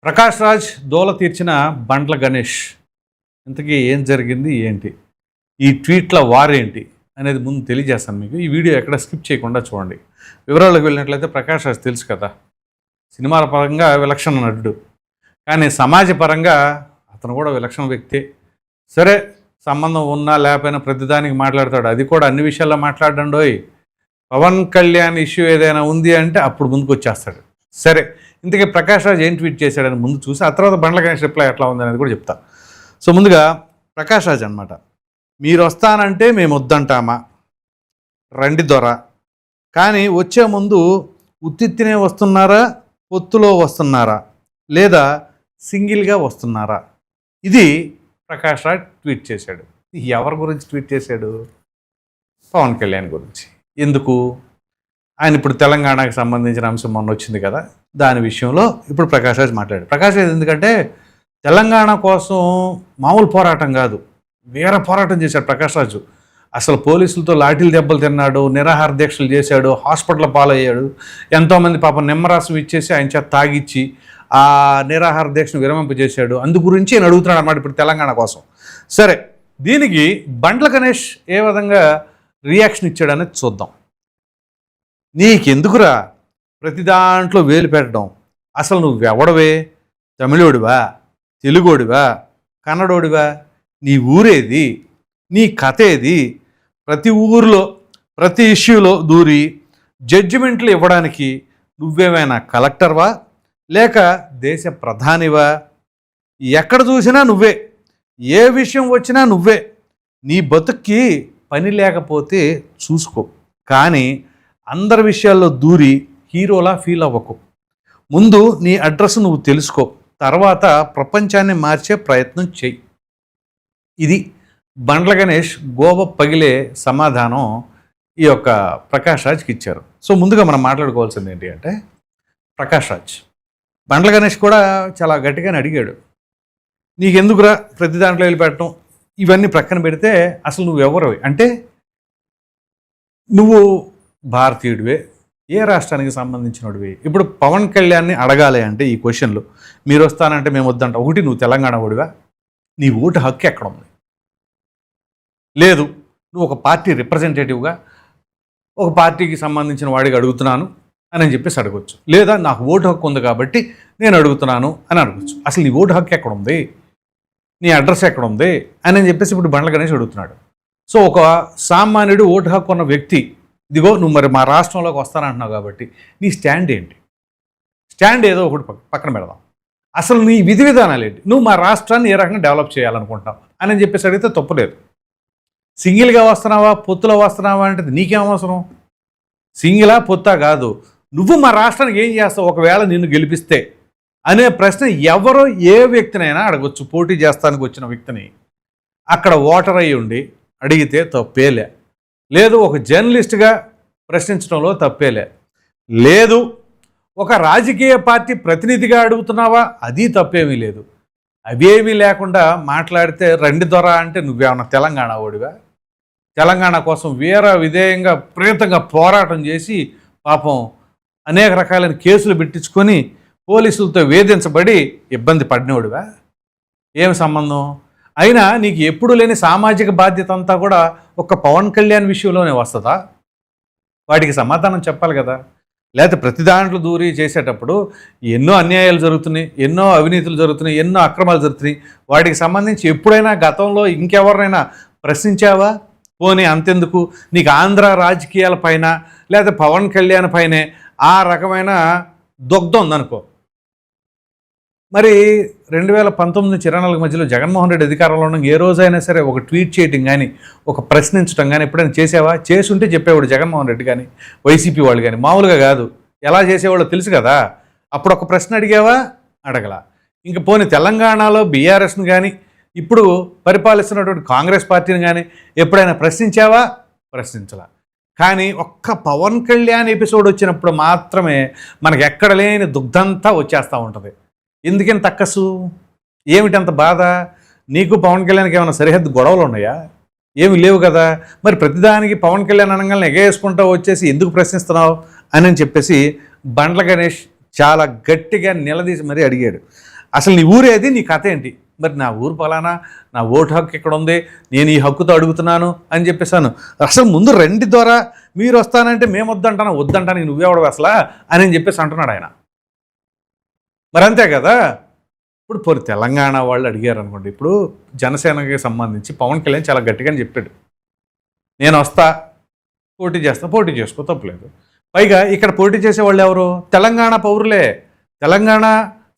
ప్రకాష్ రాజ్ దోల తీర్చిన బండ్ల గణేష్ ఇంతకీ ఏం జరిగింది ఏంటి, ఈ ట్వీట్ల వారేంటి అనేది ముందు తెలియజేస్తాను మీకు. ఈ వీడియో ఎక్కడ స్కిప్ చేయకుండా చూడండి. వివరాలకు వెళ్ళినట్లయితే ప్రకాష్ రాజ్ తెలుసు కదా, సినిమాల పరంగా విలక్షణ నటుడు, కానీ సమాజ పరంగా అతను కూడా విలక్షణ వ్యక్తే. సరే, సంబంధం ఉన్నా లేకపోయినా ప్రతిదానికి మాట్లాడతాడు, అది కూడా అన్ని విషయాల్లో మాట్లాడండోయ్. పవన్ కళ్యాణ్ ఇష్యూ ఏదైనా ఉంది అంటే అప్పుడు ముందుకు వచ్చేస్తాడు. సరే, ఇంతకీ ప్రకాష్ రాజ్ ఏం ట్వీట్ చేశాడని ముందు చూసి ఆ తర్వాత బండ్ల గణేష్ రిప్లై ఎట్లా ఉంది అనేది కూడా చెప్తా. సో ముందుగా ప్రకాష్ రాజ్ అనమాట, మీరు వస్తానంటే మేము వద్దంటామా, రండి దొర, కానీ వచ్చే ముందు ఉత్తినే వస్తున్నారా, పొత్తులో వస్తున్నారా, లేదా సింగిల్గా వస్తున్నారా? ఇది ప్రకాష్ రాజ్ ట్వీట్ చేశాడు. ఎవరి గురించి ట్వీట్ చేశాడు? పవన్ కళ్యాణ్ గురించి. ఎందుకు? ఆయన ఇప్పుడు తెలంగాణకు సంబంధించిన అంశం మొన్న వచ్చింది కదా, దాని విషయంలో ఇప్పుడు ప్రకాష్ రాజ్ మాట్లాడాడు. ప్రకాష్ రాజ్ ఎందుకంటే తెలంగాణ కోసం మామూలు పోరాటం కాదు, వేరే పోరాటం చేశాడు ప్రకాష్ రాజు. అసలు పోలీసులతో లాఠీలు దెబ్బలు తిన్నాడు, నిరాహార దీక్షలు చేశాడు, హాస్పిటల్ పాలయ్యాడు. ఎంతోమంది పాపం నిమ్మరసం ఇచ్చేసి ఆయన చేత తాగిచ్చి ఆ నిరాహార దీక్షను విరమింపజేశాడు. అందు గురించి నేను అడుగుతున్నాడు అన్నమాట ఇప్పుడు తెలంగాణ కోసం. సరే, దీనికి బండ్ల గణేష్ ఏ విధంగా రియాక్షన్ ఇచ్చాడనేది చూద్దాం. నీకెందుకురా ప్రతి దాంట్లో వేలు పెట్టడం? అసలు నువ్వెవడవే? తమిళోడివా, తెలుగోడివా, కన్నడోడివా? నీ ఊరేది? నీ కథ ఏది? ప్రతి ఊరిలో ప్రతి ఇష్యూలో దూరి జడ్జిమెంట్లు ఇవ్వడానికి నువ్వేమైనా కలెక్టర్వా, లేక దేశ ప్రధానివా? ఎక్కడ చూసినా నువ్వే, ఏ విషయం వచ్చినా నువ్వే. నీ బతుక్కి పని లేకపోతే చూసుకో, కానీ అందరి విషయాల్లో దూరి హీరోలా ఫీల్ అవ్వకు. ముందు నీ అడ్రస్ నువ్వు తెలుసుకో, తర్వాత ప్రపంచాన్ని మార్చే ప్రయత్నం చెయ్యి. ఇది బండ్ల గణేష్ గోవ పగిలే సమాధానం ఈ యొక్క ప్రకాష్ రాజ్కి ఇచ్చారు. సో ముందుగా మనం మాట్లాడుకోవాల్సింది ఏంటి అంటే, ప్రకాష్ రాజ్ బండ్ల గణేష్ కూడా చాలా గట్టిగానే అడిగాడు, నీకెందుకురా ప్రతి దాంట్లో వెళ్ళిపెట్టడం? ఇవన్నీ ప్రక్కన పెడితే అసలు నువ్వెవరవి అంటే, నువ్వు భారతీయుడివే, ఏ రాష్ట్రానికి సంబంధించినడివి? ఇప్పుడు పవన్ కళ్యాణ్ని అడగాలి అంటే ఈ క్వశ్చన్లు, మీరు వస్తానంటే మేము వద్దంట. ఒకటి, నువ్వు తెలంగాణ ఓడివా? నీ ఓటు హక్కు ఎక్కడ ఉంది? లేదు, నువ్వు ఒక పార్టీ రిప్రజెంటేటివ్గా ఒక పార్టీకి సంబంధించిన వాడికి అడుగుతున్నాను అని చెప్పేసి అడగొచ్చు. లేదా నాకు ఓటు హక్కు ఉంది కాబట్టి నేను అడుగుతున్నాను అని అడగచ్చు. అసలు నీ ఓటు హక్కు ఎక్కడ ఉంది, నీ అడ్రస్ ఎక్కడ ఉంది అని చెప్పేసి ఇప్పుడు బండ్ల గణేష్ అడుగుతున్నాడు. సో ఒక సామాన్యుడు ఓటు హక్కు ఉన్న వ్యక్తి, ఇదిగో నువ్వు మరి మా రాష్ట్రంలోకి వస్తానంటున్నావు కాబట్టి నీ స్టాండ్ ఏంటి? స్టాండ్ ఏదో ఒకటి పక్కన పెడదాం. అసలు నీ విధి విధానాలు ఏంటి? నువ్వు మా రాష్ట్రాన్ని ఏ రకంగా డెవలప్ చేయాలనుకుంటున్నావు అని చెప్పేసి అడిగితే తప్పులేదు. సింగిల్గా వస్తున్నావా, పొత్తులో వస్తున్నావా అంటే నీకేం అవసరం? సింగిలా పొత్తా కాదు, నువ్వు మా రాష్ట్రానికి ఏం చేస్తావు ఒకవేళ నిన్ను గెలిపిస్తే అనే ప్రశ్న ఎవరో ఏ వ్యక్తినైనా అడగొచ్చు. పోటీ చేస్తానికి వచ్చిన వ్యక్తిని అక్కడ ఓటర్ అయ్యి ఉండి అడిగితే తప్పేలే. లేదు, ఒక జర్నలిస్ట్గా ప్రశ్నించడంలో తప్పేలే. లేదు, ఒక రాజకీయ పార్టీ ప్రతినిధిగా అడుగుతున్నావా, అది తప్పేమీ లేదు. అవేమీ లేకుండా మాట్లాడితే రండి దొర అంటే నువ్వేమన్నా తెలంగాణ ఓడివా? తెలంగాణ కోసం విధేయంగా ప్రేతంగా పోరాటం చేసి పాపం అనేక రకాలైన కేసులు పెట్టించుకొని పోలీసులతో వేధించబడి ఇబ్బంది పడినోడివా? ఏం సంబంధం? అయినా నీకు ఎప్పుడు లేని సామాజిక బాధ్యత అంతా కూడా ఒక్క పవన్ కళ్యాణ్ విషయంలోనే వస్తుందా? వాటికి సమాధానం చెప్పాలి కదా. లేకపోతే ప్రతి దాంట్లో దూరి చేసేటప్పుడు ఎన్నో అన్యాయాలు జరుగుతున్నాయి, ఎన్నో అవినీతులు జరుగుతున్నాయి, ఎన్నో అక్రమాలు జరుగుతున్నాయి. వాటికి సంబంధించి ఎప్పుడైనా గతంలో ఇంకెవరినైనా ప్రశ్నించావా? పోనీ అంతెందుకు, నీకు ఆంధ్ర రాజకీయాల పైన లేదా పవన్ కళ్యాణ్ పైనే ఆ రకమైన దొగ్ధం ఉందనుకో. మరి 2019 నుంచి 24 మధ్యలో జగన్మోహన్ రెడ్డి అధికారంలో ఉన్న ఏ రోజైనా సరే ఒక ట్వీట్ చేయటం కానీ, ఒక ప్రశ్నించడం కానీ ఎప్పుడైనా చేసావా? చేసుంటే చెప్పేవాడు జగన్మోహన్ రెడ్డి కానీ వైసీపీ వాళ్ళు కానీ. మామూలుగా కాదు, ఎలా చేసేవాళ్ళో తెలుసు కదా. అప్పుడు ఒక ప్రశ్న అడిగావా? అడగలా. ఇంక పోనీ తెలంగాణలో బీఆర్ఎస్ని కానీ ఇప్పుడు పరిపాలిస్తున్నటువంటి కాంగ్రెస్ పార్టీని కానీ ఎప్పుడైనా ప్రశ్నించావా? ప్రశ్నించలా. కానీ ఒక్క పవన్ కళ్యాణ్ ఎపిసోడ్ వచ్చినప్పుడు మాత్రమే మనకు ఎక్కడ లేని దుగ్ధంతా వచ్చేస్తూ ఉంటుంది. ఎందుకని తక్కసు? ఏమిటంత బాధ? నీకు పవన్ కళ్యాణ్కి ఏమైనా సరిహద్దు గొడవలు ఉన్నాయా? ఏమి లేవు కదా. మరి ప్రతిదానికి పవన్ కళ్యాణ్ అనగానే ఎగేసుకుంటూ వచ్చేసి ఎందుకు ప్రశ్నిస్తున్నావు అని చెప్పేసి బండ్ల గణేష్ చాలా గట్టిగా నిలదీసి మరీ అడిగాడు, అసలు నీ ఊరేది, నీ కథ ఏంటి? మరి నా ఊరు పలానా, నా ఓటు హక్కు ఇక్కడ ఉంది, నేను ఈ హక్కుతో అడుగుతున్నాను అని చెప్పేసాను. అసలు ముందు రండి ద్వారా మీరు వస్తానంటే మేము వద్దంటాను నువ్వెవడవు అసలా అని చెప్పేసి అంటున్నాడు ఆయన. మరి అంతే కదా. ఇప్పుడు తెలంగాణ వాళ్ళు అడిగారు అనుకోండి, ఇప్పుడు జనసేనకి సంబంధించి పవన్ కళ్యాణ్ చాలా గట్టిగానే చెప్పాడు, నేను వస్తా, పోటీ చేసుకో, తప్పులేదు. పైగా ఇక్కడ పోటీ చేసేవాళ్ళు ఎవరు? తెలంగాణ పౌరులే, తెలంగాణ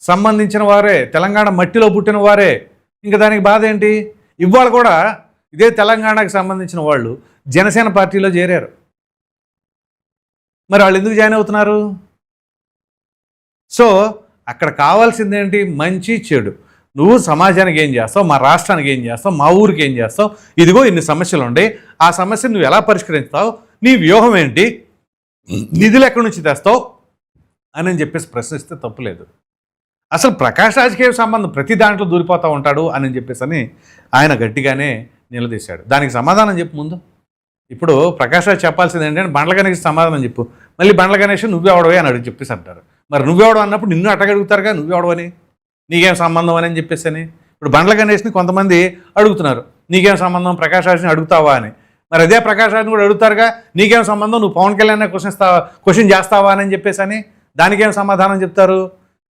సంబంధించిన వారే, తెలంగాణ మట్టిలో పుట్టిన వారే. ఇంకా దానికి బాధ ఏంటి? ఇవాళ కూడా ఇదే తెలంగాణకు సంబంధించిన వాళ్ళు జనసేన పార్టీలో చేరారు. మరి వాళ్ళు ఎందుకు జాయిన్ అవుతున్నారు? సో అక్కడ కావాల్సింది ఏంటి? మంచి చెడు. నువ్వు సమాజానికి ఏం చేస్తావు, మా రాష్ట్రానికి ఏం చేస్తావు, మా ఊరికి ఏం చేస్తావు, ఇదిగో ఇన్ని సమస్యలు ఉండే, ఆ సమస్యను నువ్వు ఎలా పరిష్కరిస్తావు, నీ వ్యూహం ఏంటి, నిధులు ఎక్కడి నుంచి తెస్తావు అని చెప్పేసి ప్రశ్నిస్తే తప్పులేదు. అసలు ప్రకాష్ రాజ్కి సంబంధం, ప్రతి దాంట్లో దూరిపోతూ ఉంటాడు అని చెప్పేసి ఆయన గట్టిగానే నిలదీశాడు. దానికి సమాధానం చెప్పు ముందు. ఇప్పుడు ప్రకాష్ రాజ్ చెప్పాల్సింది ఏంటంటే బండ్ల గణేష్ సమాధానం చెప్పు. మళ్ళీ బండ్ల గణేష్ నువ్వెవడవే అని అడిగి చెప్పేసి అంటారు. మరి నువ్వెవడం అన్నప్పుడు నిన్ను అట్టగడుగుతారుగా, నువ్వెవడవని, నీకేం సంబంధం అని చెప్పేసి అని. ఇప్పుడు బండ్ల గణేష్ని కొంతమంది అడుగుతున్నారు, నీకేం సంబంధం, ప్రకాష్ రాజ్ని అడుగుతావా అని. మరి అదే ప్రకాష్ రాజ్ని కూడా అడుగుతారుగా, నీకేం సంబంధం, నువ్వు పవన్ కళ్యాణ్ క్వశ్చన్ చేస్తావా అని చెప్పేసి అని. దానికేం సమాధానం చెప్తారు?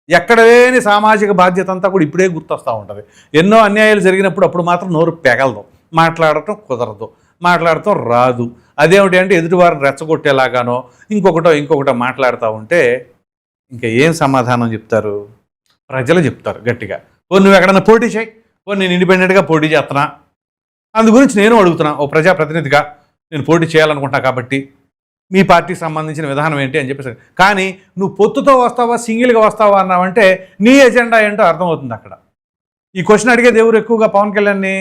ఎక్కడ లేని సామాజిక బాధ్యత అంతా కూడా ఇప్పుడే గుర్తొస్తూ ఉంటుంది. ఎన్నో అన్యాయాలు జరిగినప్పుడు అప్పుడు మాత్రం నోరు పెగలదు, మాట్లాడటం కుదరదు, మాట్లాడటం రాదు. అదేమిటి అంటే ఎదుటివారిని రెచ్చగొట్టేలాగానో ఇంకొకటో మాట్లాడుతూ ఉంటే ఇంకా ఏం సమాధానం చెప్తారు? ప్రజలు చెప్తారు గట్టిగా, నువ్వు ఎక్కడన్నా పోటీ చేయి, నేను ఇండిపెండెంట్గా పోటీ చేస్తున్నా, అందు గురించి నేను అడుగుతున్నా, ఓ ప్రజాప్రతినిధిగా నేను పోటీ చేయాలనుకుంటున్నా, కాబట్టి మీ పార్టీకి సంబంధించిన విధానం ఏంటి అని చెప్పేసి. కానీ నువ్వు పొత్తుతో వస్తావా, సింగిల్గా వస్తావా అన్నావంటే నీ ఎజెండా ఏంటో అర్థమవుతుంది అక్కడ. ఈ క్వశ్చన్ అడిగేది ఎవరు ఎక్కువగా? పవన్ కళ్యాణ్ని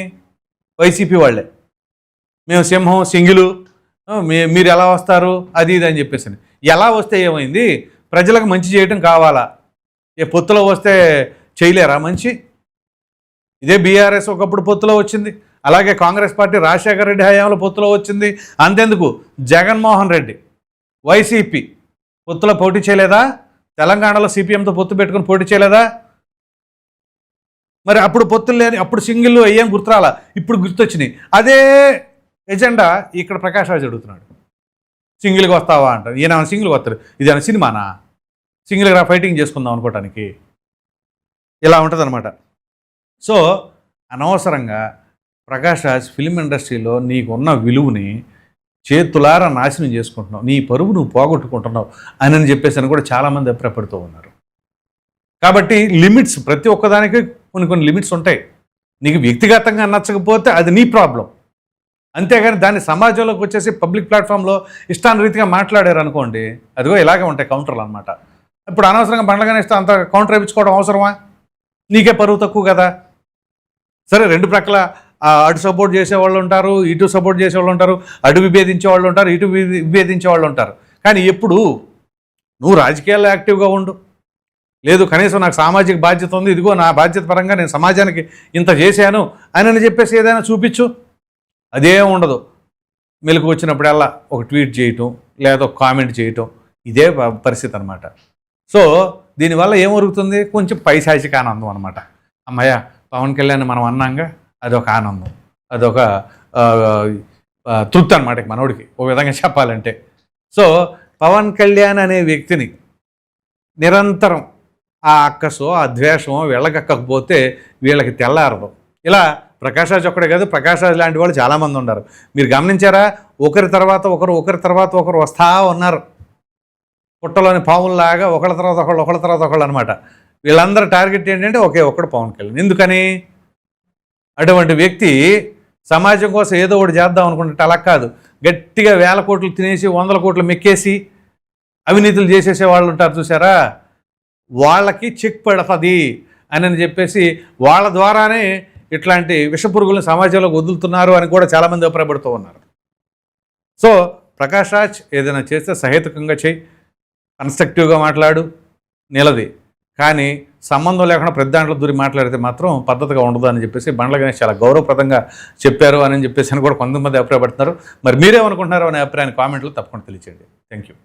వైసీపీ వాళ్ళే. మేము సింహం, సింగిలు, మీరు ఎలా వస్తారు, అది ఇది అని చెప్పేసి. ఎలా వస్తే ఏమైంది? ప్రజలకు మంచి చేయటం కావాలా? పొత్తులో వస్తే చేయలేరా మంచి? ఇదే బీఆర్ఎస్ ఒకప్పుడు పొత్తులో వచ్చింది, అలాగే కాంగ్రెస్ పార్టీ రాజశేఖర రెడ్డి హయాంలో పొత్తులో వచ్చింది. అంతెందుకు జగన్మోహన్ రెడ్డి వైసీపీ పొత్తులో పోటీ చేయలేదా? తెలంగాణలో సిపిఎంతో పొత్తు పెట్టుకుని పోటీ చేయలేదా? మరి అప్పుడు పొత్తులు లేని, అప్పుడు సింగిల్ అయ్యేం గుర్తురాలా, ఇప్పుడు గుర్తొచ్చినాయి. అదే ఎజెండా ఇక్కడ ప్రకాష్ రాజ్ అడుగుతున్నాడు, సింగిల్గా వస్తావా అంటారు. ఈయన సింగిల్గా వస్తారు, ఇదేనా సినిమానా, సింగిల్గా ఫైటింగ్ చేసుకుందాం అనుకోవటానికి? ఇలా ఉంటుంది అనమాట. సో అనవసరంగా ప్రకాష్ రాజ్ ఫిలిం ఇండస్ట్రీలో నీకున్న విలువని చేతులారా నాశనం చేసుకుంటున్నావు, నీ పరువు నువ్వు పోగొట్టుకుంటున్నావు అని చెప్పేసి అని కూడా చాలామంది అభిప్రాయపడుతూ ఉన్నారు. కాబట్టి లిమిట్స్, ప్రతి ఒక్కదానికి కొన్ని లిమిట్స్ ఉంటాయి. నీకు వ్యక్తిగతంగా నచ్చకపోతే అది నీ ప్రాబ్లం, అంతేగాని దాన్ని సమాజంలోకి వచ్చేసి పబ్లిక్ ప్లాట్ఫామ్లో ఇష్టానురీతిగా మాట్లాడారు అనుకోండి, అదిగో ఇలాగే ఉంటాయి కౌంటర్లు అనమాట. ఇప్పుడు అనవసరంగా బండ్లగానే ఇస్తే అంత కౌంటర్ వేయించుకోవడం అవసరమా? నీకే పరువు తక్కువ కదా. సరే, రెండు ప్రక్కల అటు సపోర్ట్ చేసేవాళ్ళు ఉంటారు, ఇటు సపోర్ట్ చేసేవాళ్ళు ఉంటారు, అటు విభేదించే వాళ్ళు ఉంటారు, ఇటు విభేదించే వాళ్ళు ఉంటారు. కానీ ఎప్పుడు నువ్వు రాజకీయాల్లో యాక్టివ్గా ఉండు, లేదు కనీసం నాకు సామాజిక బాధ్యత ఉంది, ఇదిగో నా బాధ్యత పరంగా నేను సమాజానికి ఇంత చేశాను అని చెప్పేసి ఏదైనా చూపించు. అదేం ఉండదు. మెలకు వచ్చినప్పుడల్లా ఒక ట్వీట్ చేయటం, లేదా ఒక కామెంట్ చేయటం, ఇదే పరిస్థితి అనమాట. సో దీనివల్ల ఏమరుగుతుంది? కొంచెం పైశాచిక ఆనందం అనమాట. అమ్మయ్య పవన్ కళ్యాణ్ మనం అన్నాగా, అదొక ఆనందం, అదొక తృప్తి అనమాట మనోడికి ఒక విధంగా చెప్పాలంటే. సో పవన్ కళ్యాణ్ అనే వ్యక్తిని నిరంతరం ఆ అక్కసో ఆ ద్వేషమో వెళ్ళగక్కకపోతే వీళ్ళకి తెల్లారదు. ఇలా ప్రకాష్ రాజ్ ఒక్కడే కాదు, ప్రకాష్ రాజ్ లాంటి వాళ్ళు చాలామంది ఉన్నారు. మీరు గమనించారా? ఒకరి తర్వాత ఒకరు వస్తూ ఉన్నారు, పుట్టలోని పాముల్లాగా ఒకళ్ళ తర్వాత ఒకళ్ళు అనమాట. వీళ్ళందరూ టార్గెట్ ఏంటంటే ఒక్కడు పవన్ కళ్యాణ్. ఎందుకని? అటువంటి వ్యక్తి సమాజం కోసం ఏదో ఒకటి చేద్దాం అనుకుంటే అలా కాదు, గట్టిగా 1000 కోట్లు తినేసి 100 కోట్లు మెక్కేసి అవినీతులు చేసేసే వాళ్ళు ఉంటారు చూసారా, వాళ్ళకి చెక్ పడుతుంది అని చెప్పేసి వాళ్ళ ద్వారానే ఇట్లాంటి విషపురుగులను సమాజంలోకి వదులుతున్నారు అని కూడా చాలామంది అభిప్రాయపడుతూ ఉన్నారు. సో ప్రకాష్ రాజ్ ఏదైనా చేస్తే సహేతుకంగా చేయి, కన్స్ట్రక్టివ్గా మాట్లాడు, నిలది. కానీ సంబంధం లేకుండా ప్రతి దాంట్లో దూరి మాట్లాడితే మాత్రం పద్ధతిగా ఉండదు అని చెప్పేసి బండ్ల గణేష్ చాలా గౌరవప్రదంగా చెప్పారు అని చెప్పేసి అని కూడా కొంతమంది అభిప్రాయపడుతున్నారు. మరి మీరేమనుకుంటున్నారు అనే అభిప్రాయాన్ని కామెంట్లో తప్పకుండా తెలియచేయండి. Thank you.